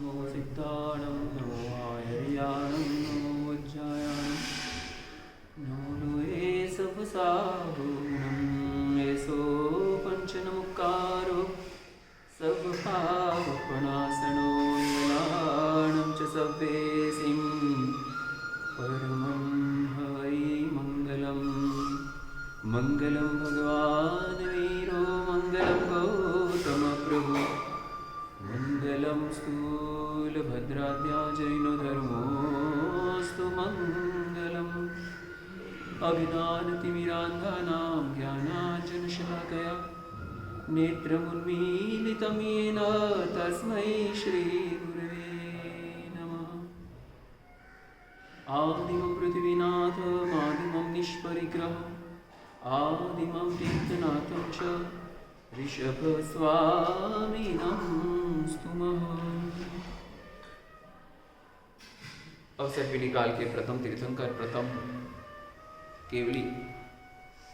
नमो सिद्धाणं नमो आयर्याणं नमो वज्रायाणं नमो लोये सवसागुणं येसो पञ्चनमुक्कारो सर्वभावप्रणाशनो मङ्गलाणं च सव्येसिं परमं हवै मङ्गलम् मङ्गलं भगवान् वीरो मङ्गलं गौतमप्रभु मङ्गलं स्थूलभद्राद्या जैनो धर्मोऽस्तु मङ्गलम् अभिज्ञानतिमिरान्धानां ज्ञानाञ्जनशलाकया नेत्रमुन्मीलितं येन तस्मै श्रीगुरवे नमः। आदिमं पृथ्वीनाथमादिमं निष्परिग्रहम् आदिमं तीर्थनाथं च ऋषभस्वामिनं स्तुमः। अवसर पीढ़ी काल के प्रथम तीर्थंकर, प्रथम केवली,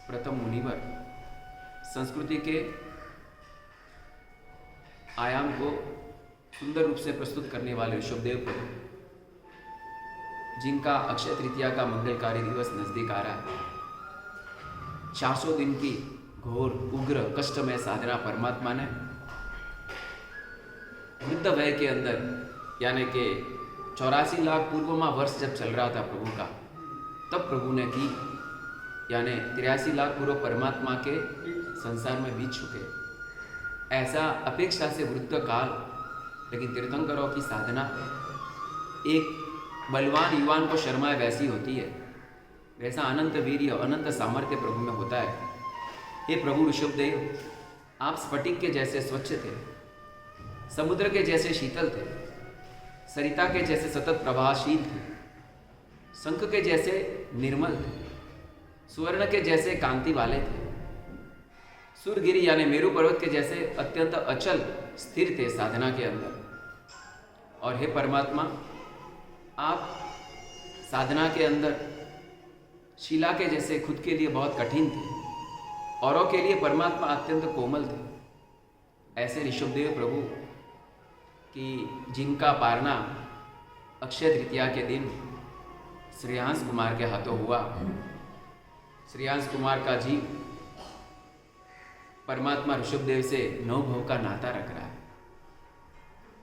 प्रथम मुनिवर, संस्कृति के आयाम को सुंदर रूप से प्रस्तुत करने वाले ऋषभदेव प्रभु, जिनका अक्षय तृतीया का मंगलकारी दिवस नजदीक आ रहा है। 400 दिन की घोर उग्र कष्टमय साधना परमात्मा ने वृद्ध वय के अंदर, यानी कि 84 लाख पूर्वमा वर्ष जब चल रहा था प्रभु का, तब प्रभु ने की, यानी 83 लाख पूर्व परमात्मा के संसार में बीत चुके। ऐसा अपेक्षा से वृद्ध काल, लेकिन तीर्थंकरों की साधना एक बलवान युवान को शर्माए वैसी होती है, वैसा अनंत वीर्य अनंत सामर्थ्य प्रभु में होता है। हे प्रभु ऋषभदेव, आप स्फटिक के जैसे स्वच्छ थे, समुद्र के जैसे शीतल थे, सरिता के जैसे सतत प्रवाहशील थे, शंख के जैसे निर्मल थे, सुवर्ण के जैसे कांति वाले थे, सुरगिरी यानी मेरु पर्वत के जैसे अत्यंत अचल स्थिर थे साधना के अंदर। और हे परमात्मा, आप साधना के अंदर शिला के जैसे खुद के लिए बहुत कठिन थे, औरों के लिए परमात्मा अत्यंत कोमल थे। ऐसे ऋषभदेव प्रभु की जिनका पारना अक्षय तृतीया के दिन श्रेयांश कुमार के हाथों हुआ। श्रेयांश कुमार का जीव परमात्मा ऋषभदेव से नवभव का नाता रख रहा है।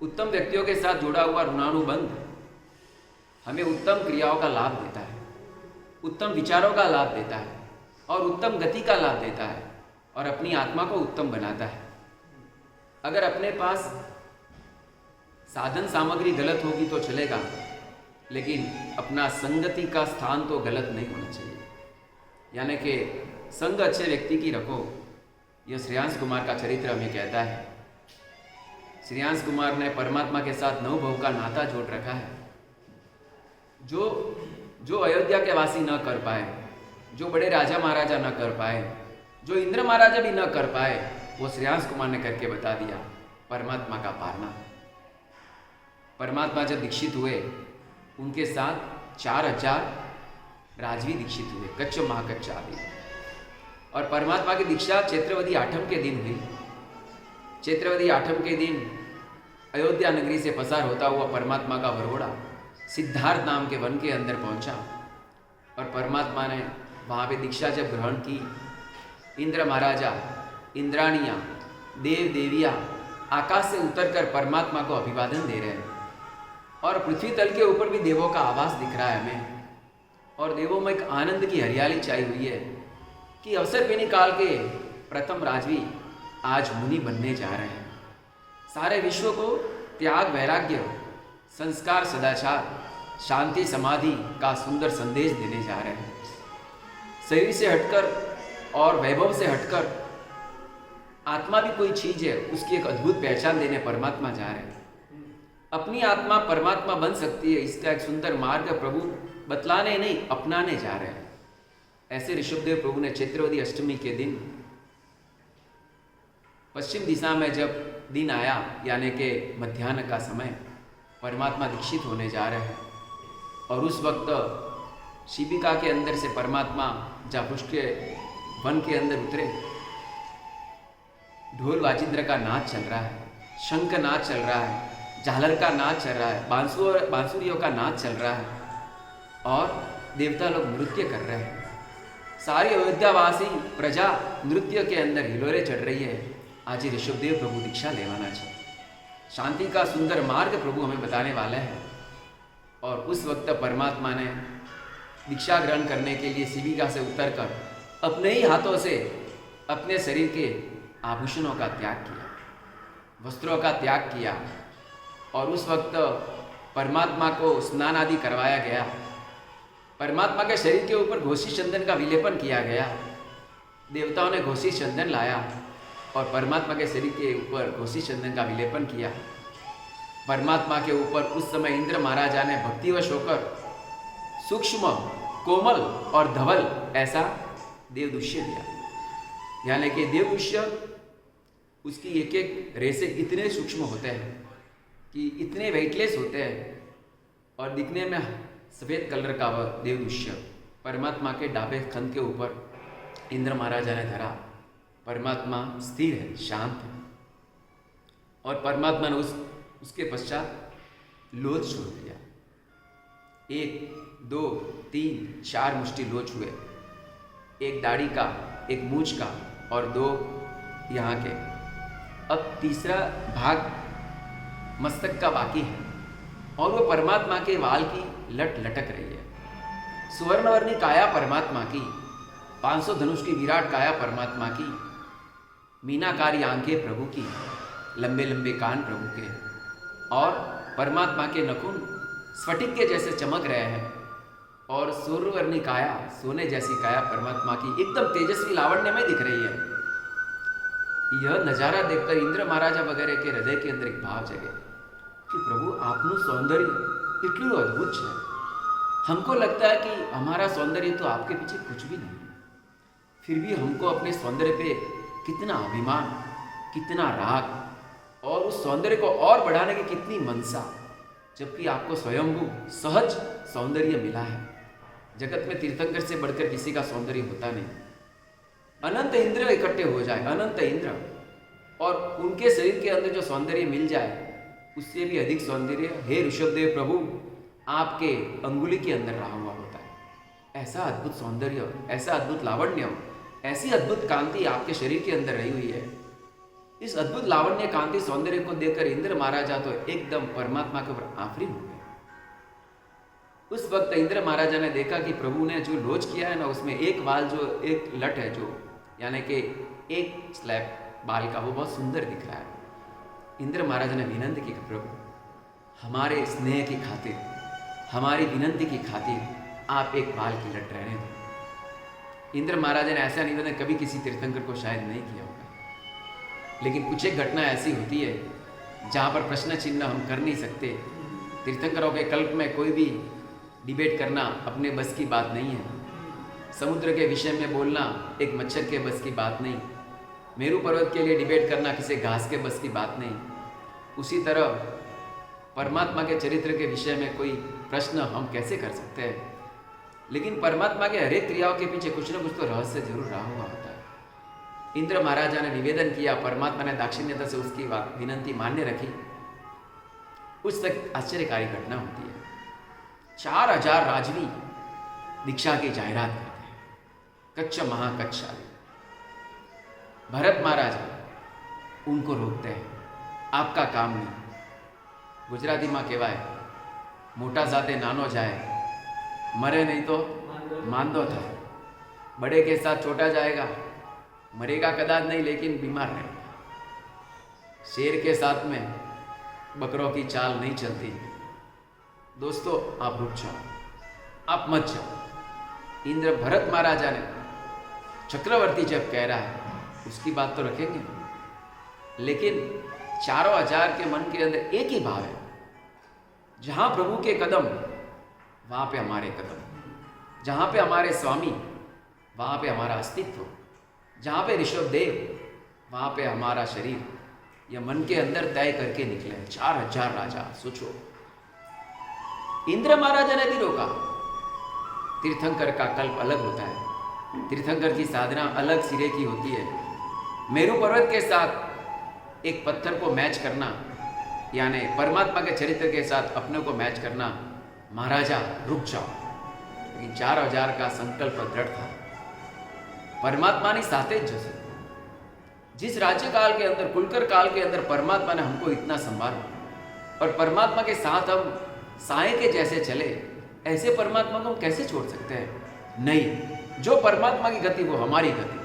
उत्तम व्यक्तियों के साथ जुड़ा हुआ ऋणानुबंध हमें उत्तम क्रियाओं का लाभ देता है, उत्तम विचारों का लाभ देता है और उत्तम गति का लाभ देता है और अपनी आत्मा को उत्तम बनाता है। अगर अपने पास साधन सामग्री गलत होगी तो चलेगा, लेकिन अपना संगति का स्थान तो गलत नहीं होना चाहिए। यानी कि संग अच्छे व्यक्ति की रखो, यह श्रेयांश कुमार का चरित्र हमें कहता है। श्रेयांश कुमार ने परमात्मा के साथ नवभव का नाता जोड़ रखा है। जो अयोध्या के वासी न कर पाए, जो बड़े राजा महाराजा न कर पाए, जो इंद्र महाराजा भी न कर पाए, वो श्रेयांश कुमार ने करके बता दिया, परमात्मा का पारना। परमात्मा जब दीक्षित हुए, उनके साथ 4000 राजवी दीक्षित हुए, कच्च महाकच्च आदि। और परमात्मा की दीक्षा चैत्रवदी आठम के दिन हुई। चैत्रवदी आठम के दिन अयोध्या नगरी से पसार होता हुआ परमात्मा का वरघोड़ा सिद्धार्थ नाम के वन के अंदर पहुंचा और परमात्मा ने वहाँ पे दीक्षा जब ग्रहण की, इंद्र महाराजा, इंद्राणियाँ, देव देवियाँ आकाश से उतरकर परमात्मा को अभिवादन दे रहे हैं और पृथ्वी तल के ऊपर भी देवों का आवास दिख रहा है हमें। और देवों में एक आनंद की हरियाली छाई हुई है कि अवसरपीनी काल के प्रथम राजवी आज मुनि बनने जा रहे हैं। सारे विश्व को त्याग, वैराग्य, संस्कार, सदाचार, शांति, समाधि का सुंदर संदेश देने जा रहे हैं। शरीर से हटकर और वैभव से हटकर आत्मा भी कोई चीज है, उसकी एक अद्भुत पहचान देने परमात्मा जा रहे हैं। अपनी आत्मा परमात्मा बन सकती है, इसका एक सुंदर मार्ग प्रभु बतलाने नहीं, अपनाने जा रहे हैं। ऐसे ऋषभदेव प्रभु ने चैत्रवदी अष्टमी के दिन पश्चिम दिशा में जब दिन आया, यानी कि मध्याह्न का समय, परमात्मा दीक्षित होने जा रहे हैं। और उस वक्त शिबिका के अंदर से परमात्मा जापुष्ट के वन के अंदर उतरे। ढोल वाजिंद्र का नाच चल रहा है, शंख नाच चल रहा है, झालर का नाच चल रहा है, बांसुरियों का नाच चल रहा है और देवता लोग नृत्य कर रहे हैं। सारी अयोध्यावासी प्रजा नृत्य के अंदर हिलोरे चढ़ रही है। आज ही ऋषभदेव प्रभु दीक्षा लेवाना चाहिए। शांति का सुंदर मार्ग प्रभु हमें बताने वाला है। और उस वक्त परमात्मा ने दीक्षा ग्रहण करने के लिए शिविका से उतरकर अपने ही हाथों से अपने शरीर के आभूषणों का त्याग किया, वस्त्रों का त्याग किया। और उस वक्त परमात्मा को स्नान आदि करवाया गया। परमात्मा के शरीर के ऊपर घोसी चंदन का विलेपन किया गया। देवताओं ने घोसी चंदन लाया और परमात्मा के शरीर के ऊपर घोसी चंदन का विलेपन किया। परमात्मा के ऊपर उस समय इंद्र महाराजा ने भक्तिवश होकर सूक्ष्म, कोमल और धवल ऐसा देवदुष्य दिया। यानी कि देवदुष्य उसकी एक एक रेसे इतने सूक्ष्म होते हैं कि इतने वेटलेस होते हैं और दिखने में सफ़ेद कलर का वह देवदुष्य परमात्मा के डाबे खंड के ऊपर इंद्र महाराजा ने धरा। परमात्मा स्थिर है, शांत है और परमात्मा ने उसके पश्चात लोच छोड़ दिया। 1, 2, 3, 4 मुष्टि लोच हुए, एक दाढ़ी का, एक मूंछ का और 2 यहाँ के। अब तीसरा भाग मस्तक का बाकी है और वो परमात्मा के वाल की लट लटक रही है। सुवर्णवर्णी काया परमात्मा की, 500 धनुष की विराट काया परमात्मा की, मीनाकारी आंखें प्रभु की, लंबे लंबे कान प्रभु के और परमात्मा के नखून स्फटिक के जैसे चमक रहे हैं और सूर्यवर्णी काया, सोने जैसी काया परमात्मा की एकदम तेजस्वी लावण्य में दिख रही है। यह नज़ारा देखकर इंद्र महाराजा वगैरह के हृदय के अंदर एक भाव जगे कि प्रभु आपનું सौंदर्य એટલું अद्भुत है। हमको लगता है कि हमारा सौंदर्य तो आपके पीछे कुछ भी नहीं, फिर भी हमको अपने सौंदर्य पे कितना अभिमान, कितना राग और उस सौंदर्य को और बढ़ाने की कितनी मनसा, जबकि आपको स्वयंभू सहज सौंदर्य मिला है। जगत में तीर्थंकर से बढ़कर किसी का सौंदर्य होता नहीं। अनंत इंद्र इकट्ठे हो जाए, अनंत इंद्र, और उनके शरीर के अंदर जो सौंदर्य मिल जाए उससे भी अधिक सौंदर्य हे ऋषभदेव प्रभु आपके अंगुली के अंदर रहा हुआ होता है। ऐसा अद्भुत सौंदर्य, ऐसा अद्भुत लावण्य, ऐसी अद्भुत कांति आपके शरीर के अंदर रही हुई है। इस अद्भुत लावण्य, कांति, सौंदर्य को देखकर इंद्र महाराजा तो एकदम परमात्मा के ऊपर आफरीन हो गए। उस वक्त इंद्र महाराजा ने देखा कि प्रभु ने जो लोच किया है ना, उसमें एक बाल, जो एक लट है, जो यानी कि एक स्लैब बाल का, वो बहुत सुंदर दिख रहा है। इंद्र महाराजा ने विनंती की, प्रभु हमारे स्नेह की खातिर, हमारी विनंती की खातिर आप एक बाल की लट रहने दो। इंद्र महाराजा ने ऐसा निवेदन कभी किसी तीर्थंकर को शायद नहीं किया होगा, लेकिन कुछ एक घटना ऐसी होती है जहाँ पर प्रश्न चिन्ह हम कर नहीं सकते। तीर्थंकरों के कल्प में कोई भी डिबेट करना अपने बस की बात नहीं है। समुद्र के विषय में बोलना एक मच्छर के बस की बात नहीं। मेरू पर्वत के लिए डिबेट करना किसी घास के बस की बात नहीं। उसी तरह परमात्मा के चरित्र के विषय में कोई प्रश्न हम कैसे कर सकते हैं, लेकिन परमात्मा के हरेक क्रियाओं के पीछे कुछ न कुछ तो रहस्य जरूर रहा हुआ होता है। इंद्र महाराजा ने निवेदन किया, परमात्मा ने दाक्षिण्यता से उसकी विनंती मान्य रखी। उस तक आश्चर्यकारी घटना होती है। 4000 राजवी दीक्षा की जाहिरात करते हैं, कच्छ महाकच्छाली। भरत महाराज उनको रोकते हैं, आपका काम नहीं। गुजरातीમાં કહેવાય, મોટા સાથે નાનો જાય, मरे नहीं तो मांदो था। बड़े के साथ छोटा जाएगा, मरेगा कदाच नहीं लेकिन बीमार रहेगा। शेर के साथ में बकरों की चाल नहीं चलती। दोस्तों आप रुक जाओ, आप मत जाओ। इंद्र भरत महाराजा ने, चक्रवर्ती जब कह रहा है उसकी बात तो रखेंगे, लेकिन 4000 के मन के अंदर एक ही भाव है, जहां प्रभु के कदम वहां पे हमारे कदम, जहां पे हमारे स्वामी वहां पे हमारा अस्तित्व, जहां पे ऋषभदेव वहां पे हमारा शरीर। यह मन के अंदर तय करके निकले हैं 4000 राजा। सोचो, इंद्र महाराजा ने भी रोका। तीर्थंकर का कल्प अलग होता है, तीर्थंकर की साधना अलग सिरे की होती है। मेरू पर्वत के साथ एक पत्थर को मैच करना यानी परमात्मा के चरित्र के साथ अपने को मैच करना, महाराजा रुक जाओ। लेकिन 4000 का संकल्प दृढ़ था। परमात्मा ने साथे जैसे जिस राज्य काल के अंदर, कुलकर काल के अंदर परमात्मा ने हमको इतना संभाला और परमात्मा के साथ हम साए के जैसे चले, ऐसे परमात्मा को हम कैसे छोड़ सकते हैं? नहीं, जो परमात्मा की गति वो हमारी गति।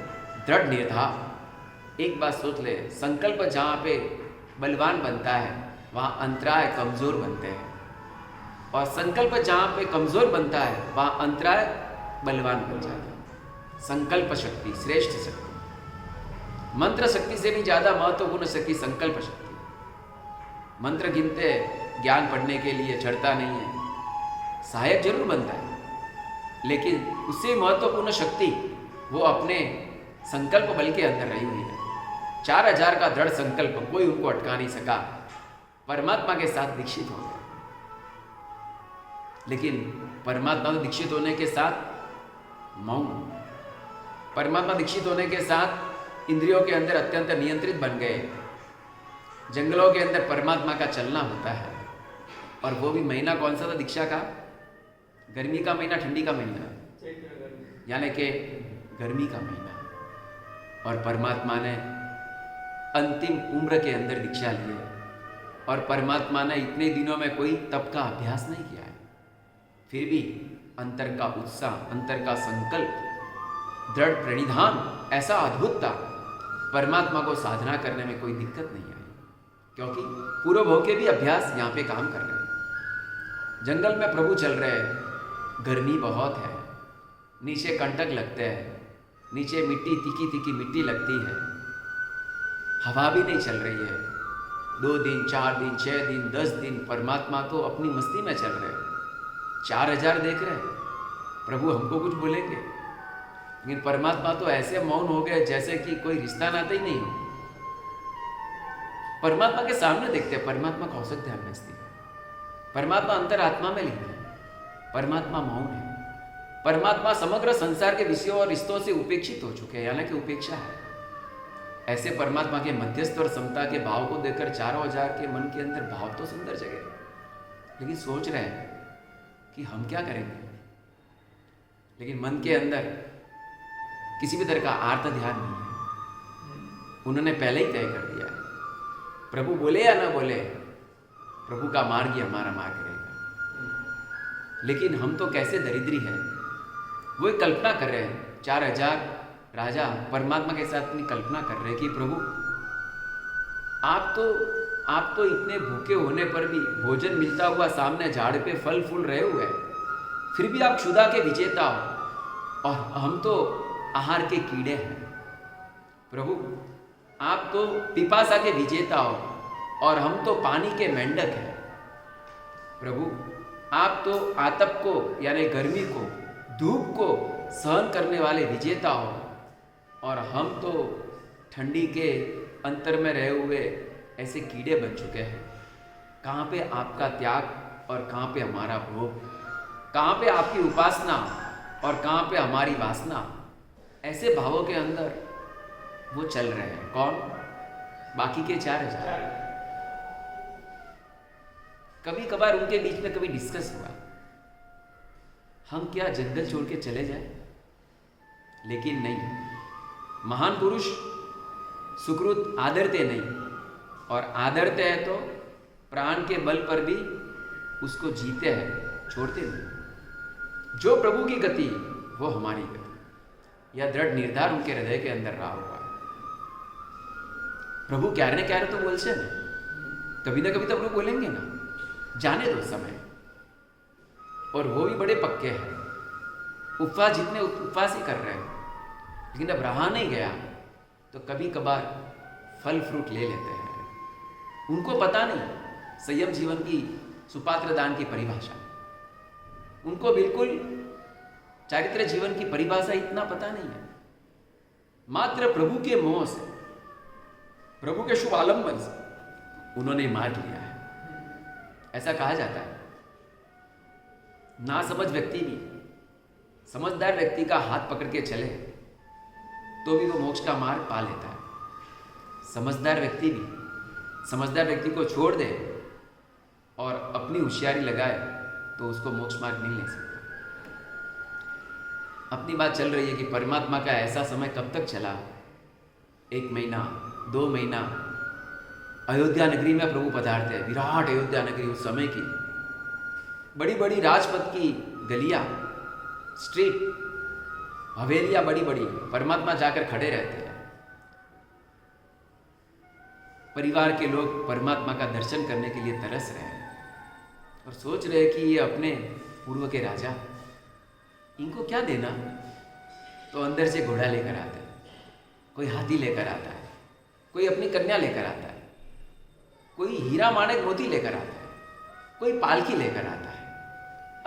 दृढ़ निर्धार। एक बात सोच ले, संकल्प जहाँ पे बलवान बनता है वहाँ अंतराय कमजोर बनते हैं, और संकल्प जहाँ पे कमजोर बनता है वहाँ अंतराय बलवान बन जाता है। संकल्प शक्ति श्रेष्ठ शक्ति, मंत्र शक्ति से भी ज्यादा महत्वपूर्ण शक्ति संकल्प शक्ति। मंत्र गिनते ज्ञान पढ़ने के लिए चढ़ता नहीं है, सहायक जरूर बनता है, लेकिन उससे महत्वपूर्ण शक्ति वो अपने संकल्प बल के अंदर रही हुई है। 4000 का दृढ़ संकल्प, कोई उनको अटका नहीं सका। परमात्मा के साथ दीक्षित हो गए। लेकिन परमात्मा को दीक्षित होने के साथ मौन, परमात्मा दीक्षित होने के साथ इंद्रियों के अंदर अत्यंत नियंत्रित बन गए। जंगलों के अंदर परमात्मा का चलना होता है, और वो भी महीना कौन सा था दीक्षा का? गर्मी का महीना, ठंडी का महीना, यानी कि गर्मी का महीना। और परमात्मा ने अंतिम उम्र के अंदर दीक्षा ली है, और परमात्मा ने इतने दिनों में कोई तप का अभ्यास नहीं किया है, फिर भी अंतर का उत्साह, अंतर का संकल्प, दृढ़ प्रणिधान ऐसा अद्भुत था, परमात्मा को साधना करने में कोई दिक्कत नहीं आई, क्योंकि पूर्व भोग के भी अभ्यास यहाँ पे काम कर रहे हैं। जंगल में प्रभु चल रहे हैं, गर्मी बहुत है, नीचे कंटक लगते हैं, नीचे मिट्टी, तीखी तीखी मिट्टी लगती है, हवा भी नहीं चल रही है। 2 दिन, 4 दिन, 6 दिन, 10 दिन परमात्मा तो अपनी मस्ती में चल रहे हैं। 4000 देख रहे हैं, प्रभु हमको कुछ बोलेंगे? लेकिन परमात्मा तो ऐसे मौन हो गए जैसे कि कोई रिश्ता नाता ही नहीं हो। परमात्मा के सामने देखते हैं, परमात्मा कौशल ध्यान में स्थित है, परमात्मा अंतरात्मा में लीन है, परमात्मा मौन है, परमात्मा समग्र संसार के विषयों और रिश्तों से उपेक्षित हो चुके हैं, यानी कि उपेक्षा है। ऐसे परमात्मा के मध्यस्थ और समता के भाव को देखकर 4000 के मन के अंदर भाव तो सुंदर जगह, लेकिन सोच रहे हैं कि हम क्या करेंगे। लेकिन मन के अंदर किसी भी तरह का आर्त ध्यान नहीं है, उन्होंने पहले ही तय कर दिया है, प्रभु बोले या ना बोले, प्रभु का मार्ग ही हमारा मार्ग रहेगा। लेकिन हम तो कैसे दरिद्री है, वो एक कल्पना कर रहे हैं। 4000 राजा परमात्मा के साथ अपनी कल्पना कर रहे हैं कि प्रभु आप तो इतने भूखे होने पर भी भोजन मिलता हुआ सामने झाड़ पे फल फूल रहे हुए हैं, फिर भी आप क्षुधा के विजेता हो, और हम तो आहार के कीड़े हैं। प्रभु आप तो पिपासा के विजेता हो, और हम तो पानी के मेंढक हैं। प्रभु आप तो आतप को यानी गर्मी को, धूप को सहन करने वाले विजेता हो, और हम तो ठंडी के अंतर में रहे हुए ऐसे कीड़े बन चुके हैं। कहाँ पे आपका त्याग और कहाँ पे हमारा भोग, कहाँ पे आपकी उपासना और कहाँ पे हमारी वासना। ऐसे भावों के अंदर वो चल रहे हैं। कौन? बाकी के 4000। कभी कभार उनके बीच में कभी डिस्कस हुआ, हम क्या जंगल छोड़ के चले जाए? लेकिन नहीं, महान पुरुष सुकृत आदरते नहीं, और आदरते हैं तो प्राण के बल पर भी उसको जीते हैं, छोड़ते नहीं। जो प्रभु की गति वो हमारी गति, यह दृढ़ निर्धार उनके हृदय के अंदर रहा हुआ है। प्रभु क्यारे तो बोलते ना, कभी ना कभी तो प्रभु बोलेंगे ना, जाने दो समय। और वो भी बड़े पक्के हैं, उपवास जितने उपवास ही कर रहे हैं, लेकिन अब रहा नहीं गया तो कभी कभार फल फ्रूट ले लेते हैं। उनको पता नहीं संयम जीवन की, सुपात्र दान की परिभाषा, उनको बिल्कुल चारित्र जीवन की परिभाषा इतना पता नहीं है। मात्र प्रभु के मोह से, प्रभु के शुभ आलंबन से उन्होंने मार्ग लिया है। ऐसा कहा जाता है, ना समझ व्यक्ति भी समझदार व्यक्ति का हाथ पकड़ के चले तो भी वो मोक्ष का मार्ग पा लेता है। समझदार व्यक्ति भी समझदार व्यक्ति को छोड़ दे और अपनी होशियारी लगाए तो उसको मोक्ष मार्ग नहीं ले सकता। अपनी बात चल रही है कि परमात्मा का ऐसा समय कब तक चला, 1 महीना 2 महीना। अयोध्या नगरी में प्रभु पधारते हैं, विराट अयोध्या नगरी उस समय की, बड़ी बड़ी राजपथ की गलियां, स्ट्रीट, हवेलियां बड़ी बड़ी, परमात्मा जाकर खड़े रहते हैं। परिवार के लोग परमात्मा का दर्शन करने के लिए तरस रहे हैं और सोच रहे हैं कि ये अपने पूर्व के राजा, इनको क्या देना। तो अंदर से घोड़ा लेकर आते हैं, कोई हाथी लेकर आता है, कोई अपनी कन्या लेकर आता है, कोई हीरा माणिक मोती लेकर आता है, कोई पालकी लेकर आता है,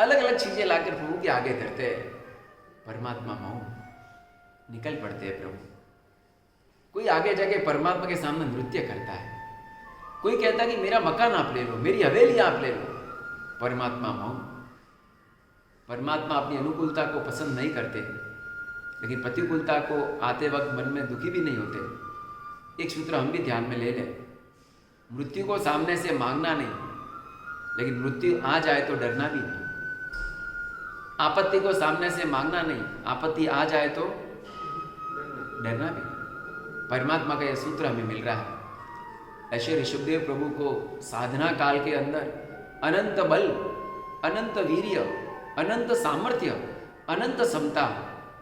अलग अलग चीजें लाकर प्रभु के आगे धरते हैं। परमात्मा मौन निकल पड़ते हैं प्रभु। कोई आगे जाके परमात्मा के सामने नृत्य करता है, कोई कहता है कि मेरा मकान आप ले लो, मेरी हवेली आप ले लो। परमात्मा मौन। परमात्मा अपनी अनुकूलता को पसंद नहीं करते, लेकिन प्रतिकूलता को आते वक्त मन में दुखी भी नहीं होते। एक सूत्र हम भी ध्यान में ले लें, मृत्यु को सामने से मांगना नहीं, लेकिन मृत्यु आ जाए तो डरना भी नहीं। आपत्ति को सामने से मांगना नहीं, आपत्ति आ जाए तो डरना भी नहीं। परमात्मा का यह सूत्र हमें मिल रहा है। ऐसे ऋषभदेव प्रभु को साधना काल के अंदर अनंत बल, अनंत वीर्य, अनंत सामर्थ्य, अनंत समता,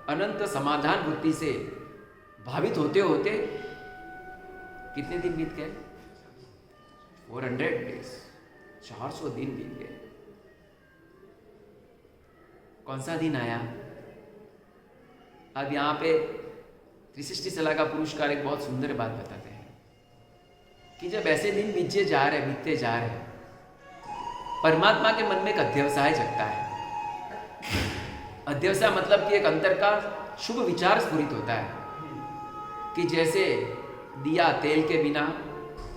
अनंत समाधान बुद्धि से भावित होते होते कितने दिन बीत गए? 400 डेज, 400 दिन बीत गए। कौन सा दिन आया? अब यहाँ पे 360 सलाह का पुरस्कार एक बहुत सुंदर बात बताते हैं कि जब ऐसे दिन बीतते जा रहे हैं, परमात्मा के मन में एक अध्यवसाय जगता है। अध्यवसाय मतलब कि एक अंतर का शुभ विचार स्फुरित होता है कि जैसे दिया तेल के बिना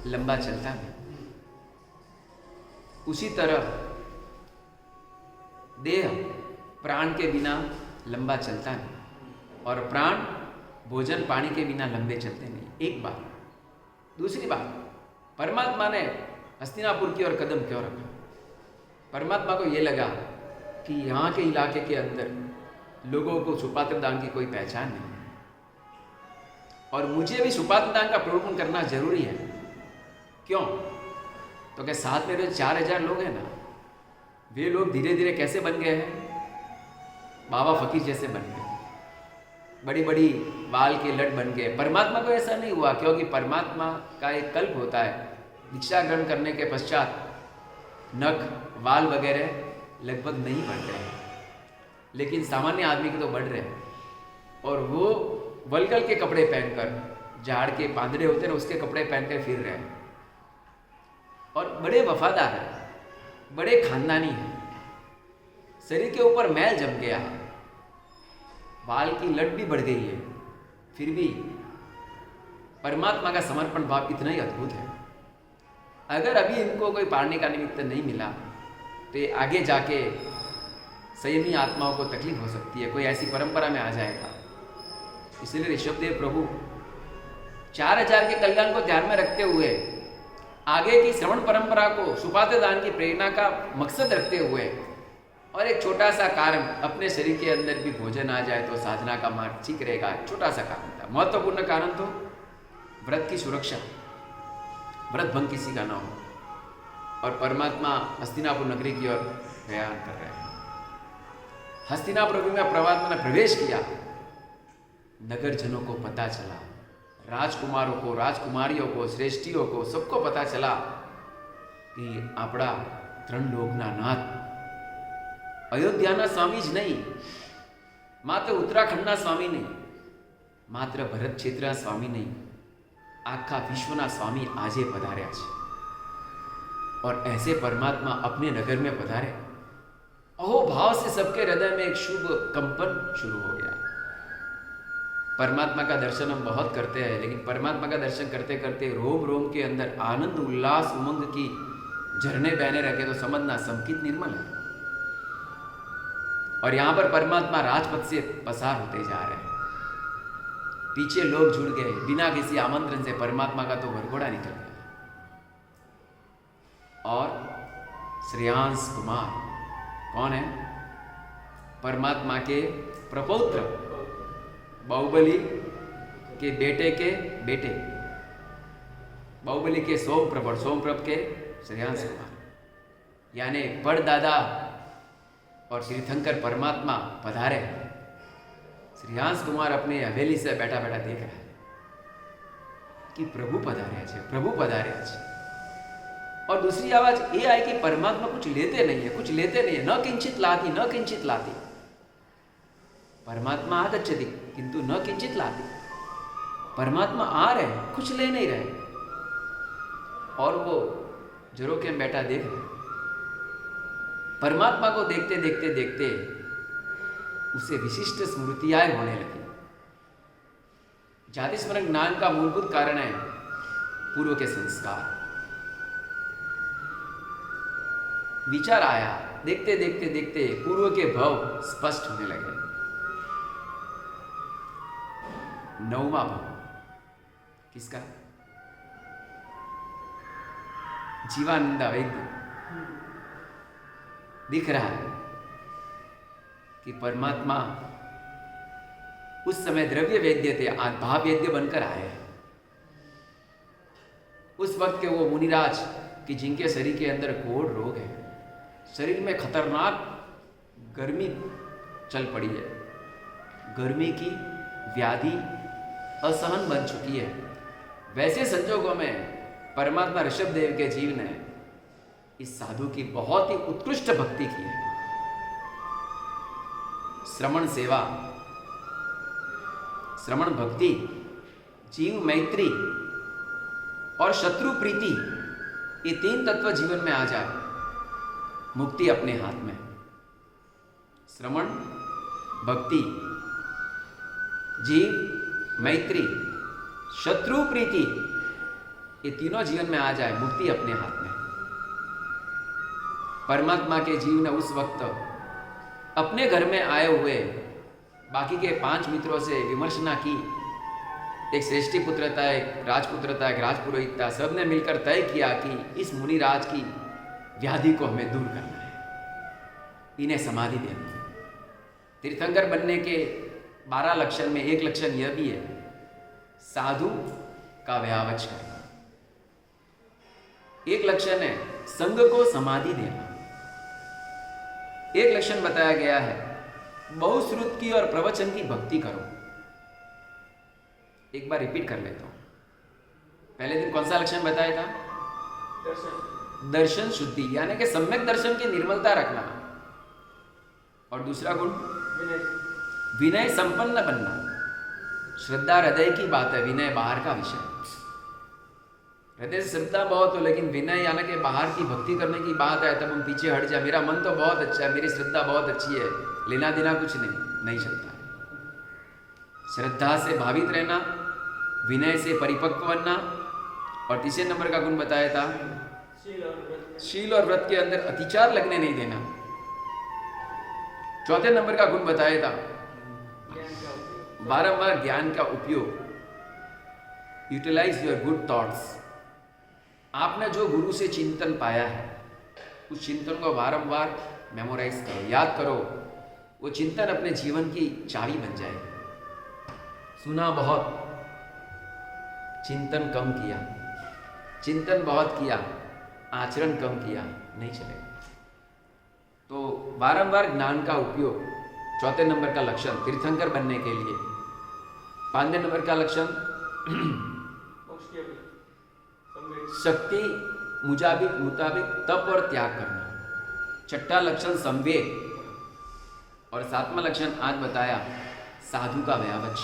लंबा चलता है, उसी तरह देह प्राण के बिना लंबा चलता नहीं, और प्राण भोजन पानी के बिना लंबे चलते नहीं। एक बात। दूसरी बात, परमात्मा ने हस्तिनापुर की ओर कदम क्यों रखा? परमात्मा को यह लगा कि यहाँ के इलाके के अंदर लोगों को सुपात्र दान की कोई पहचान नहीं है, और मुझे भी सुपात्र दान का प्रलोभन करना जरूरी है। क्यों? तो क्या साथ में जो 4000 लोग हैं ना, वे लोग धीरे धीरे कैसे बन गए हैं? बाबा फकीर जैसे बन गए, बड़ी बड़ी बाल के लट बन गए। परमात्मा को ऐसा नहीं हुआ, क्योंकि परमात्मा का एक कल्प होता है। दीक्षा ग्रहण करने के पश्चात नख बाल वगैरह लगभग नहीं बढ़ते हैं, लेकिन सामान्य आदमी के तो बढ़ रहे हैं। और वो वलगल के कपड़े पहनकर, झाड़ के पांदड़े होते हैं उसके कपड़े पहनकर फिर रहे हैं, और बड़े वफादार हैं, बड़े खानदानी हैं। शरीर के ऊपर मैल जम गया है, बाल की लट भी बढ़ गई है, फिर भी परमात्मा का समर्पण भाव कितना ही अद्भुत है। अगर अभी इनको कोई पालने का निमित्त नहीं मिला तो ये आगे जाके संयमी आत्माओं को तकलीफ हो सकती है, कोई ऐसी परंपरा में आ जाएगा। इसलिए ऋषभदेव प्रभु 4000 के कल्याण को ध्यान में रखते हुए, आगे की श्रवण परंपरा को सुपात्र दान की प्रेरणा का मकसद रखते हुए, और एक छोटा सा कारण, अपने शरीर के अंदर भी भोजन आ जाए तो साधना का मार्ग ठीक रहेगा, छोटा सा कारण था। महत्वपूर्ण कारण तो व्रत की सुरक्षा, व्रत भंग किसी का ना हो। और परमात्मा हस्तिनापुर नगरी की ओर प्रयाण कर रहे हैं। हस्तिनापुर में परमात्मा ने प्रवेश किया, नगर जनों को पता चला, राजकुमारों को, राजकुमारियों को, श्रेष्ठियों को, सबको पता चला कि आपड़ा त्रिलोकना नाथ अयोध्याना स्वामी ज नहीं, मात्र उत्तराखंडना स्वामी नहीं, मात्र भरत क्षेत्रना स्वामी नहीं, आखा विश्वना स्वामी आजे पधार्या छे। और ऐसे परमात्मा अपने नगर में पधारे, अहो भाव से सबके हृदय में एक शुभ कंपन शुरू हो गया। परमात्मा का दर्शन हम बहुत करते हैं, लेकिन परमात्मा का दर्शन करते करते रोम रोम के अंदर आनंद उल्लास उमंग की झरने बहने रखे तो समझना संकित निर्मल है। और यहां पर परमात्मा राजपथ से पसार होते जा रहे हैं, पीछे लोग जुड़ गए, बिना किसी आमंत्रण से परमात्मा का तो वरघोड़ा निकल गया। और श्रेयांश कुमार कौन है? परमात्मा के प्रपौत्र, बाहुबली के बेटे के बेटे, बाहुबली के सोमप्रभ के श्रेयांश कुमार, यानी परदादा और तीर्थंकर परमात्मा पधारे। श्रेयांश कुमार अपने हवेली से बैठा बैठा देख रहा है कि प्रभु पधार्या છે, प्रभु पधार्या છે। और दूसरी आवाज ये आई कि परमात्मा कुछ लेते नहीं है, न किंचित लाती। परमात्मा आगच्छति किंतु न किंचित लाती। परमात्मा आ रहे हैं, कुछ ले नहीं रहे। और वो झरोखे में बैठा देख रहे। परमात्मा को देखते देखते उसे विशिष्ट स्मृतियां होने लगी। जाति स्मरण ज्ञान का मूलभूत कारण है पूर्व के संस्कार। विचार आया, देखते पूर्व के भाव स्पष्ट होने लगे। 9वां भाव किसका? जीवानंद वैद्य। दिख रहा है कि परमात्मा उस समय द्रव्य वैद्य थे, आज भाव वैद्य बनकर आए हैं। उस वक्त के वो मुनिराज कि जिनके शरीर के अंदर कोढ़ रोग है, शरीर में खतरनाक गर्मी चल पड़ी है, गर्मी की व्याधि असहन बन चुकी है। वैसे संजोगों में परमात्मा ऋषभ देव के जीव ने इस साधु की बहुत ही उत्कृष्ट भक्ति की है। श्रवण सेवा, श्रवण भक्ति, जीव मैत्री और शत्रु प्रीति, ये 3 तत्व जीवन में आ जाए, मुक्ति अपने हाथ में। श्रवण, भक्ति, जीव मैत्री, शत्रु प्रीति, ये तीनों जीवन में आ जाए, मुक्ति अपने हाथ में। परमात्मा के जीव ने उस वक्त अपने घर में आए हुए बाकी के 5 मित्रों से विमर्शना की। एक श्रेष्ठी पुत्र था, एक राजपुत्र था, एक राजपुरोहित था। सब ने मिलकर तय किया कि इस मुनिराज की व्याधि को हमें दूर करना है, इन्हें समाधि देनी है। तीर्थंकर बनने के 12 लक्षण में एक लक्षण यह भी है, साधु का व्यावच करना। एक लक्षण है संग को समाधि देना। एक लक्षण बताया गया है बहुश्रुत की और प्रवचन की भक्ति करो। एक बार रिपीट कर लेता हूं। पहले दिन कौन सा लक्षण बताया था? दर्शन शुद्धि, यानी कि सम्यक दर्शन की निर्मलता रखना। और दूसरा गुण विनय संपन्न बनना। श्रद्धा हृदय की बात है, विनय बाहर का विषय। हृदय से श्रद्धा बहुत हो, लेकिन विनय यानी कि बाहर की भक्ति करने की बात है, तब हम पीछे हट जाए। मेरा मन तो बहुत अच्छा है, मेरी श्रद्धा बहुत अच्छी है, लेना देना कुछ नहीं चलता। श्रद्धा से भावित रहना, विनय से परिपक्व बनना। और तीसरे नंबर का गुण बताया था शील और व्रत के अंदर अतिचार लगने नहीं देना। चौथे नंबर का गुण बताया था बारंबार ज्ञान का उपयोग, यूटिलाइज योर गुड थॉट्स। आपने जो गुरु से चिंतन पाया है उस चिंतन को बारंबार मेमोराइज करो, याद करो। वो चिंतन अपने जीवन की चाबी बन जाएगी। सुना बहुत, चिंतन कम किया, चिंतन बहुत किया, आचरण कम किया, नहीं चलेगा। तो बारंबार ज्ञान का उपयोग, चौथे नंबर का लक्षण तीर्थंकर बनने के लिए। 5वें नंबर का लक्षण शक्ति मुताबिक तप और त्याग करना। 6ठा लक्षण संवेग। और 7वां लक्षण आज बताया साधु का व्यावच।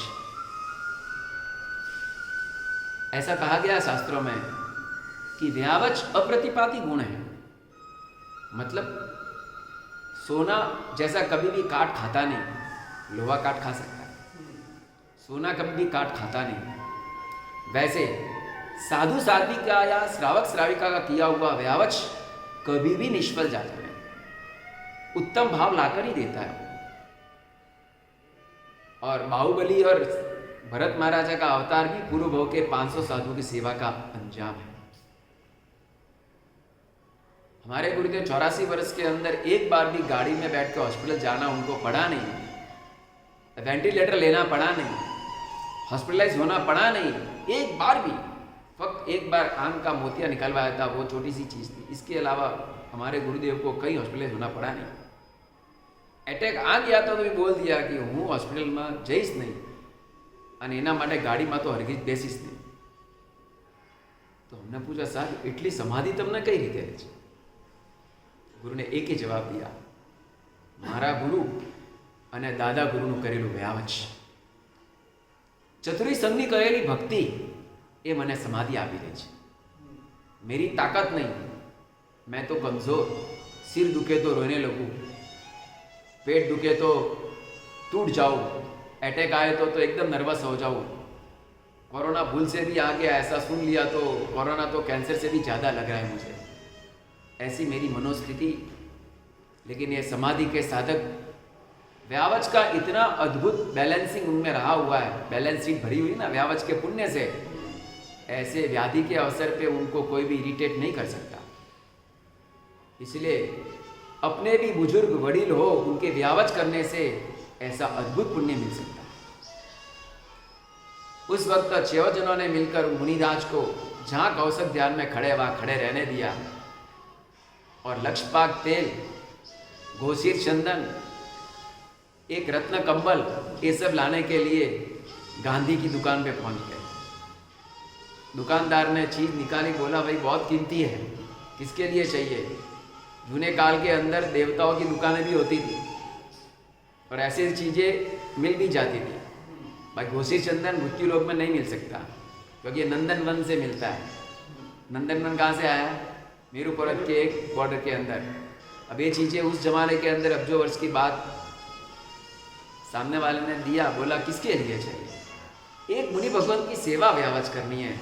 ऐसा कहा गया शास्त्रों में कि व्यावच अप्रतिपाती गुण है। मतलब सोना जैसा कभी भी काट खाता नहीं, लोहा काट खा सकता है, सोना कभी भी काट खाता नहीं। वैसे साधु साध्विका या श्रावक श्राविका का किया हुआ व्यावच कभी भी निष्फल जाता है, उत्तम भाव लाकर ही देता है। और बाहुबली और भरत महाराजा का अवतार भी पूर्व भाव के 500 साधुओं की सेवा का अंजाम है। हमारे गुरुदेव 84 वर्ष के अंदर एक बार भी गाड़ी में बैठ के हॉस्पिटल जाना उनको पड़ा नहीं, वेंटिलेटर लेना पड़ा नहीं, हॉस्पिटलाइज होना पड़ा नहीं, एक बार भी। फक्त एक बार आंख का मोतिया निकलवाया था, वो छोटी सी चीज़ थी। इसके अलावा हमारे गुरुदेव को कहीं हॉस्पिटलाइज होना पड़ा नहीं। एटेक आ गया तो भी बोल दिया कि हूँ हॉस्पिटल में जईश नहीं અને એના માટે ગાડીમાં તો હરગીજ બેસીશ નહીં। તો हमने पूछा साहब એટલી સમાધિ તમને કઈ રીતે રહે છે? ગુરુને એકે જવાબ દિયા, મારા ગુરુ અને દાદા ગુરુનું કરેલું વ્યાવચ, ચતુરી સંઘની કરેલી ભક્તિ એ મને સમાધિ આપી દે છે। मेरी ताकत नहीं, मैं तो कमज़ोर, सिर दुखे तो रोने लगूँ, पेट दुखे तो टूट जाऊँ, अटैक आए तो एकदम नर्वस हो जाऊँ, कोरोना भूल से भी आ गया, ऐसा सुन लिया तो कोरोना तो कैंसर से भी ज़्यादा लग रहा है मुझे, ऐसी मेरी मनोस्थिति। लेकिन ये समाधि के साधक व्यावच का इतना अद्भुत बैलेंसिंग उनमें रहा हुआ है, बैलेंस शीट भरी हुई ना व्यावच के पुण्य से, ऐसे व्याधि के अवसर पे उनको कोई भी इरिटेट नहीं कर सकता। इसलिए अपने भी बुजुर्ग वडील हो, उनके व्यावच करने से ऐसा अद्भुत पुण्य मिल सकता है। उस वक्त 6 जनों ने मिलकर मुनिराज को जहाँ कौशक ध्यान में खड़े वहाँ खड़े रहने दिया और लक्षपाक तेल, घोसीर चंदन, एक रत्न कंबल, ये सब लाने के लिए गांधी की दुकान पे पहुंच गए। दुकानदार ने चीज़ निकाली, बोला भाई बहुत कीमती है, किसके लिए चाहिए? जूने काल के अंदर देवताओं की दुकानें भी होती थी और ऐसी चीज़ें मिल भी जाती थी। भाई घोसी चंदन मृत्यु लोक में नहीं मिल सकता क्योंकि ये नंदन वन से मिलता है। नंदन वन कहाँ से आया? मीरू पर्वत के एक बॉर्डर के अंदर। अब ये चीज़ें उस जमाने के अंदर अब जो वर्ष की बात सामने वाले ने दिया, बोला किसके लिए चाहिए? एक मुनि भगवान की सेवा व्यावच करनी है।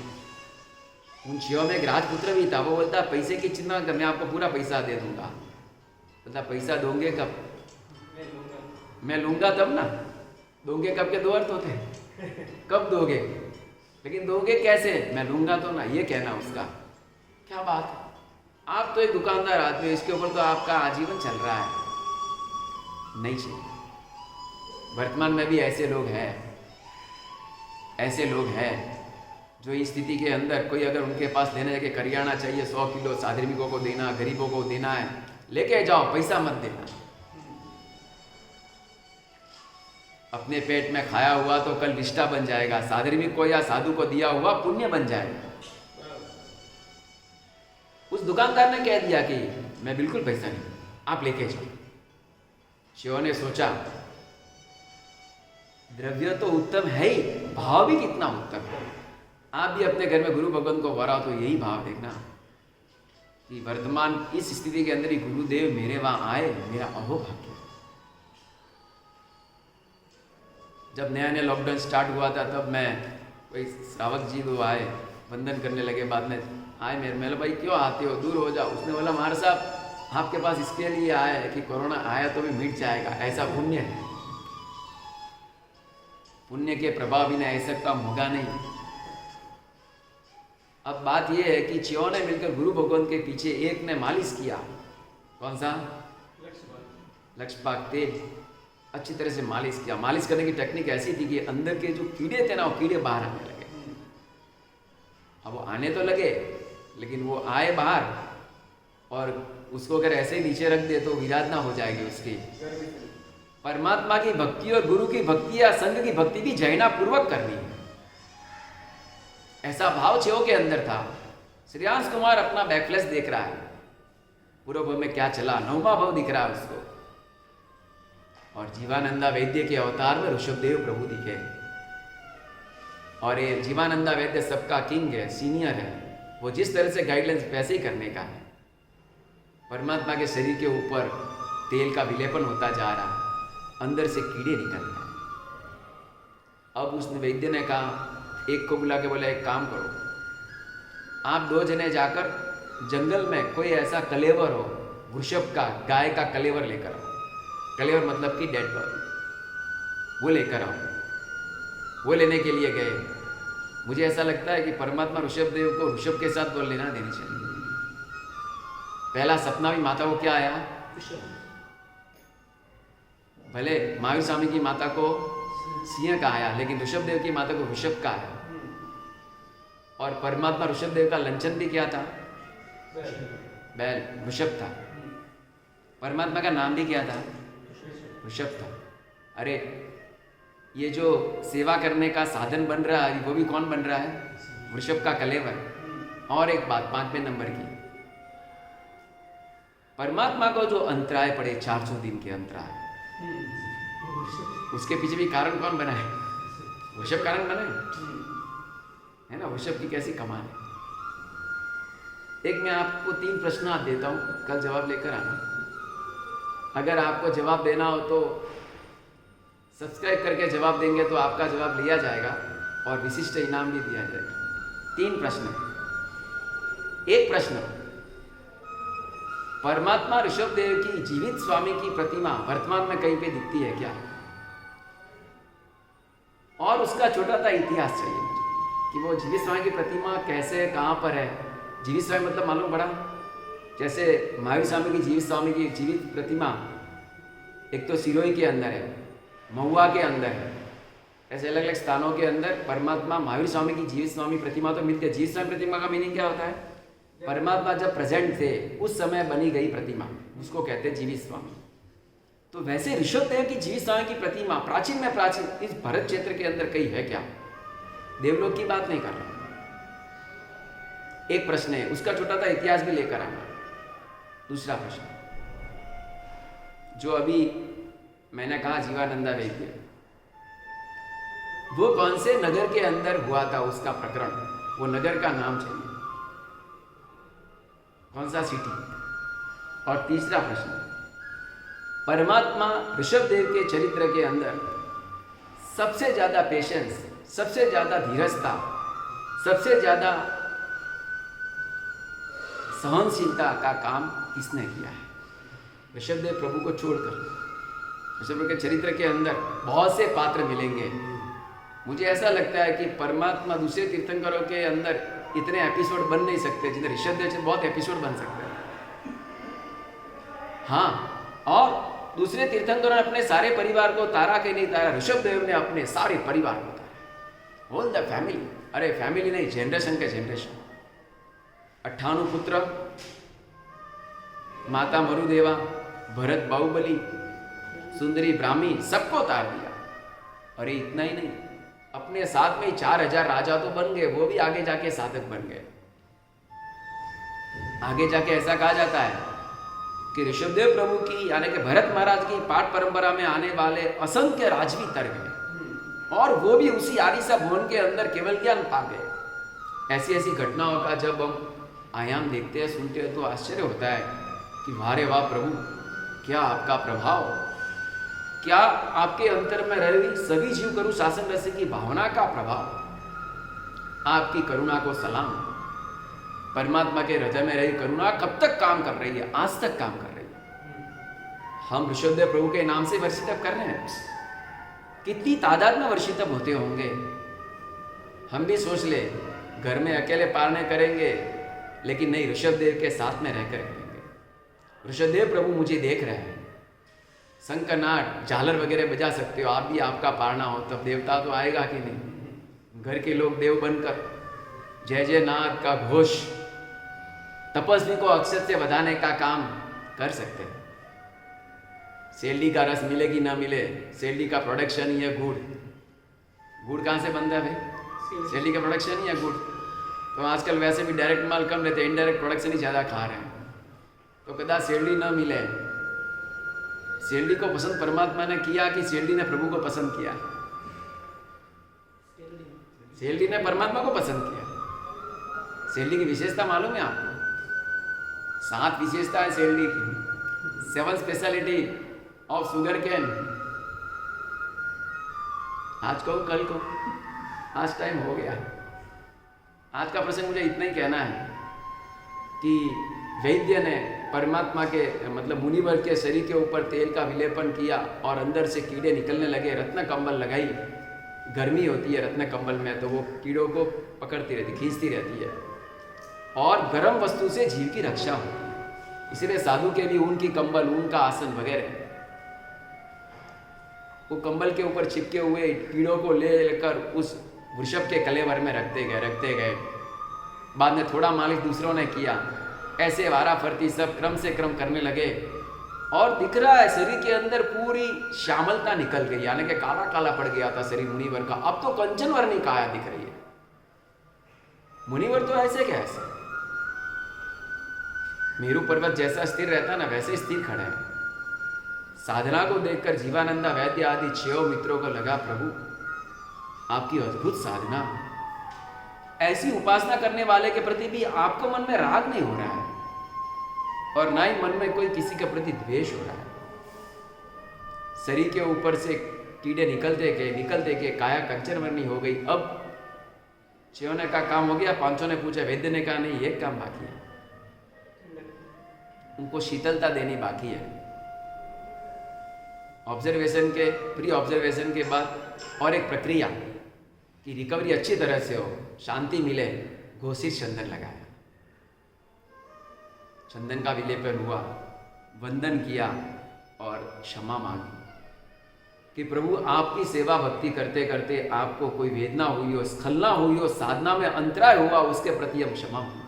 उन 6 में एक राजपुत्र भी था, वो बोलता पैसे की चिंता कर, मैं आपको पूरा पैसा दे दूंगा। बोलता पैसा दोगे कब? मैं लूंगा तब ना। दोगे कब के 2 अर्थ होते हैं, कब दोगे, लेकिन दोगे कैसे? मैं लूंगा तो ना, ये कहना उसका। क्या बात है, आप तो एक दुकानदार आदमी, इसके ऊपर तो आपका आजीवन चल रहा है। नहीं चाहिए। वर्तमान में भी ऐसे लोग हैं, ऐसे लोग हैं जो इस स्थिति के अंदर कोई अगर उनके पास लेने जाके करियाना चाहिए 100 किलो, साधर्मिकों को देना, गरीबों को देना है, लेके जाओ, पैसा मत देना। अपने पेट में खाया हुआ तो कल विष्ठा बन जाएगा, साधर्मिक को या साधु को दिया हुआ पुण्य बन जाएगा। उस दुकानदार ने कह दिया कि मैं बिल्कुल पैसा नहीं, आप लेके जाओ। शिव ने सोचा द्रव्य तो उत्तम है ही, भाव भी कितना उत्तम है। आप भी अपने घर में गुरु भगवान को वराओ तो यही भाव देखना कि वर्तमान इस स्थिति के अंदर ही गुरुदेव मेरे वहां आए, मेरा अहोभाग्य। जब नया नया लॉकडाउन स्टार्ट हुआ था तब मैं कोई श्रावक जी वो आए, वंदन करने लगे, बाद में आए मेरे, मैं भाई क्यों आते हो, दूर हो जाओ। उसने बोला महाराज साहब आपके पास इसके लिए आया है कि कोरोना आया तो भी मिट जाएगा, ऐसा पुण्य है। पुण्य के प्रभाव बिना ऐसा काम होगा नहीं। अब बात यह है कि 6 ने मिलकर गुरु भगवान के पीछे एक ने मालिश किया। कौन सा? लक्षपाक तेल, अच्छी तरह से मालिश किया। मालिश करने की टेक्निक ऐसी थी कि अंदर के जो कीड़े थे ना, वो कीड़े बाहर आने लगे। अब वो आने तो लगे लेकिन वो आए बाहर, और उसको अगर ऐसे ही नीचे रख दे तो विराधना हो जाएगी उसकी। परमात्मा की भक्ति और गुरु की भक्ति या संघ की भक्ति भी जैना पूर्वक करनी है, ऐसा भाव 6 के अंदर था। श्रेयांश कुमार अपना बैकफ्लैश देख रहा है, पूर्व भाव में क्या चला, 9वां भाव दिख रहा है उसको। और जीवानंदा वैद्य के अवतार में ऋषभदेव प्रभु दिखे, और ये जीवानंदा वैद्य सबका किंग है, सीनियर है। वो जिस तरह से गाइडलाइंस वैसे ही करने का है। परमात्मा के शरीर के ऊपर तेल का विलेपन होता जा रहा है, अंदर से कीड़े निकल रहे हैं। अब उसने वैद्य ने कहा, एक को बुला के बोला एक काम करो, आप 2 जने जाकर जंगल में कोई ऐसा कलेवर हो, वृषभ का, गाय का कलेवर लेकर आओ। कलेवर मतलब कि डेड बॉडी, वो लेकर आओ। वो लेने के लिए गए। मुझे ऐसा लगता है कि परमात्मा ऋषभदेव को ऋषभ के साथ तो लेना देनी चाहिए। पहला सपना भी माता को क्या आया? भले महावीर स्वामी की माता को सिंह का आया, लेकिन ऋषभदेव की माता को ऋषभ का आया। और परमात्मा ऋषभदेव का लंचन भी क्या था? बैल, ऋषभ था। परमात्मा का नाम भी क्या था? ऋषभ था। अरे ये जो सेवा करने का साधन बन रहा है वो भी कौन बन रहा है? ऋषभ का कलेवर। और एक बात 5वें नंबर की, परमात्मा को जो अंतराय पड़े 400 दिन के अंतराय, उसके पीछे भी कारण कौन बना है? ऋषभ कारण बना है ना। ऋषभ की कैसी कमाल है। एक मैं आपको 3 प्रश्न आप देता हूं, कल जवाब लेकर आना। अगर आपको जवाब देना हो तो सब्सक्राइब करके जवाब देंगे तो आपका जवाब लिया जाएगा और विशिष्ट इनाम भी दिया जाएगा। 3 प्रश्न। एक प्रश्न, परमात्मा ऋषभदेव की जीवित स्वामी की प्रतिमा वर्तमान में कहीं पे दिखती है क्या? और उसका छोटा सा इतिहास चाहिए मुझे कि वो जीवित स्वामी की प्रतिमा कैसे, कहाँ पर है। जीवित स्वामी मतलब मालूम पड़ा, जैसे महावीर स्वामी की जीवित प्रतिमा एक तो सिरोही के अंदर है, महुआ के अंदर है, ऐसे अलग अलग स्थानों के अंदर परमात्मा महावीर स्वामी की जीवित स्वामी प्रतिमा तो मिलती है। जीवित स्वामी प्रतिमा का मीनिंग क्या होता है? परमात्मा जब प्रेजेंट थे उस समय बनी गई प्रतिमा, उसको कहते हैं जीवित स्वामी। तो वैसे ऋषभदेव की जीवित स्वामी की प्रतिमा प्राचीन में प्राचीन इस भरत क्षेत्र के अंदर कहीं है क्या? देवलोक की बात नहीं कर रहा। एक प्रश्न है, उसका छोटा सा इतिहास भी लेकर आना। दूसरा प्रश्न, जो अभी मैंने कहा जीवानंदा वैद्य, वो कौन से नगर के अंदर हुआ था उसका प्रकरण? वो नगर का नाम चाहिए, कौन सा सिटी? और तीसरा प्रश्न, परमात्मा ऋषभदेव के चरित्र के अंदर सबसे ज्यादा पेशेंस, सबसे ज्यादा धीरजता, सबसे ज्यादा सहनशीलता का काम किसने किया है? ऋषभदेव प्रभु को छोड़कर। ऋषभदेव के चरित्र के अंदर बहुत से पात्र मिलेंगे। मुझे ऐसा लगता है कि परमात्मा दूसरे तीर्थंकरों के अंदर इतने एपिसोड बन नहीं सकते जितने ऋषभदेव से बहुत एपिसोड बन सकते हैं। हाँ, और दूसरे तीर्थंकरों ने अपने सारे परिवार को तारा के नहीं तारा, ऋषभदेव ने अपने सारे परिवार को तारा, होल द फैमिली। अरे फैमिली नहीं, जनरेशन के जनरेशन। 98 पुत्र, माता मरुदेवा, भरत बाहुबली, सुंदरी ब्राह्मी, सबको तार दिया। अरे इतना ही नहीं, अपने साथ में 4000 राजा तो बन गए, वो भी आगे जाके साधक बन गए। आगे जाके ऐसा कहा जाता है कि ऋषभदेव प्रभु की यानी कि भरत महाराज की पाठ परंपरा में आने वाले असंख्य राजवी तर गए और वो भी उसी आरिसा भवन के अंदर केवल ज्ञान पा गए। ऐसी ऐसी घटनाओं का जब हम आयाम देखते हैं, सुनते हैं तो आश्चर्य होता है कि वाह रे वाह प्रभु, क्या आपका प्रभाव, क्या आपके अंतर में रही सभी जीव करुण शासन रस की भावना का प्रभाव, आपकी करुणा को सलाम। परमात्मा के हृदय में रही करुणा कब तक काम कर रही है? आज तक काम कर रही है। हम ऋषभदेव प्रभु के नाम से वर्षितप कर रहे हैं, कितनी तादाद में वर्षितप होते होंगे। हम भी सोच ले घर में अकेले पारने करेंगे, लेकिन नहीं, ऋषभदेव के साथ में रहकर करेंगे। ऋषभदेव प्रभु मुझे देख रहे हैं, शंखनाद झालर वगैरह बजा सकते हो, आप भी आपका पारना हो तब देवता तो आएगा कि नहीं। घर के लोग देव बनकर जय जय नाथ का घोष तपस्वी को अक्षत से बधाने का काम कर सकते हैं। शेरडी का रस मिले कि ना मिले, शेरडी का प्रोडक्शन ही है गुड़। गुड़ कहाँ से बनता है भाई? शेरडी का प्रोडक्शन ही है गुड़। तो आजकल वैसे भी डायरेक्ट माल कम लेते हैं, इनडायरेक्ट प्रोडक्शन ही ज़्यादा खा रहे हैं। तो कदा शेरडी ना मिले, शेरडी को पसंद परमात्मा ने किया कि शेरडी ने प्रभु को पसंद किया? शेरडी ने परमात्मा को पसंद किया। शेरडी की विशेषता मालूम है आपको? 7 विशेषता है शेरडी की, 7 स्पेशलिटी ऑफ शुगर कैन। आज को कल को, आज टाइम हो गया। आज का प्रसंग मुझे इतना ही कहना है कि वैद्य ने परमात्मा के मतलब मुनिवर के शरीर के ऊपर तेल का विलेपन किया और अंदर से कीड़े निकलने लगे। रत्न कंबल लगाई, गर्मी होती है रत्न कंबल में, तो वो कीड़ों को पकड़ती रहती, खींचती रहती है और गर्म वस्तु से जीव की रक्षा होती है। इसीलिए साधु के भी ऊन की कंबल, ऊन का आसन वगैरह, वो कंबल के ऊपर चिपके हुए कीड़ों को लेकर उस वृषभ के कलेवर में रखते गए। बाद में थोड़ा मालिश दूसरों ने किया, ऐसे वारा फरती सब क्रम से क्रम करने लगे और दिख रहा है शरीर के अंदर पूरी श्यामलता निकल गई, यानी कि काला काला पड़ गया था शरीर मुनिवर का, अब तो कंचन वर्णी काया दिख रही है। मुनिवर तो ऐसे कैसे, मेरू पर्वत जैसा स्थिर रहता ना वैसे स्थिर खड़ा है। साधना को देखकर जीवानंदा वैद्य आदि 6 मित्रों को लगा, प्रभु आपकी अद्भुत साधना, ऐसी उपासना करने वाले के प्रति भी आपको मन में राग नहीं हो रहा है और ना ही मन में कोई किसी के प्रति द्वेष हो रहा है। शरीर के ऊपर से कीड़े निकलते गए, काया कंचन वर्णी हो गई। अब 6 का काम हो गया, 5 ने पूछा, वैद्य ने कहा नहीं, एक काम बाकी है, उनको शीतलता देनी बाकी है। ऑब्जर्वेशन के, प्री ऑब्जर्वेशन के बाद और एक प्रक्रिया कि रिकवरी अच्छी तरह से हो, शांति मिले, घोषित चंदन लगाया, चंदन का विलेपन हुआ, वंदन किया और क्षमा मांगी कि प्रभु आपकी सेवा भक्ति करते करते आपको कोई वेदना हुई हो, स्खलना हुई हो, साधना में अंतराय हुआ, उसके प्रति हम क्षमा मांगते हैं।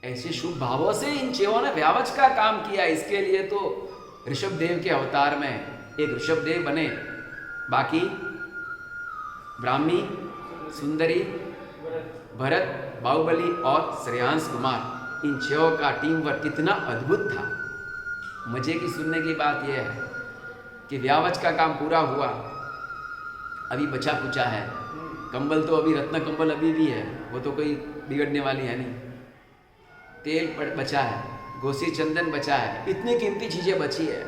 ऐसे शुभ भावों से इन 6 ने व्यावच का काम किया। इसके लिए तो ऋषभदेव के अवतार में एक ऋषभदेव बने, बाकी ब्राह्मी, सुंदरी, भरत, बाहुबली और श्रेयांश कुमार, इन 6 का टीम वर्क कितना अद्भुत था। मजे की सुनने की बात यह है कि व्यावच का काम पूरा हुआ, अभी बचा कुचा है, कंबल तो अभी रत्न कंबल अभी भी है, वो तो कोई बिगड़ने वाली है नहीं, तेल बचा है, घोसी चंदन बचा है, इतनी कीमती चीजें बची है।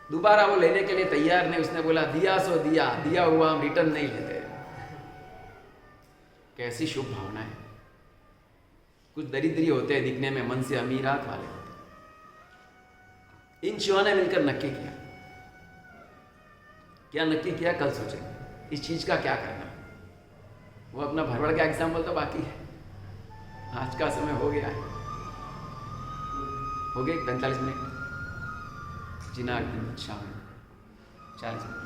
दोबारा वो लेने के लिए तैयार नहीं, उसने बोला दिया सो दिया, दिया हुआ हम रिटर्न नहीं लेते। कैसी शुभ भावना है। कुछ दरिद्री होते हैं दिखने में, मन से अमीरात वाले होते हैं। इन 6 ने मिलकर नक्की किया, क्या नक्की किया कल सोचेंगे इस चीज का क्या करना। वो अपना भरवड़ का एग्जाम्पल तो बाकी है, आज का समय हो गया है, हो गए 45 मिनट, जिना शाम 40 मिनट।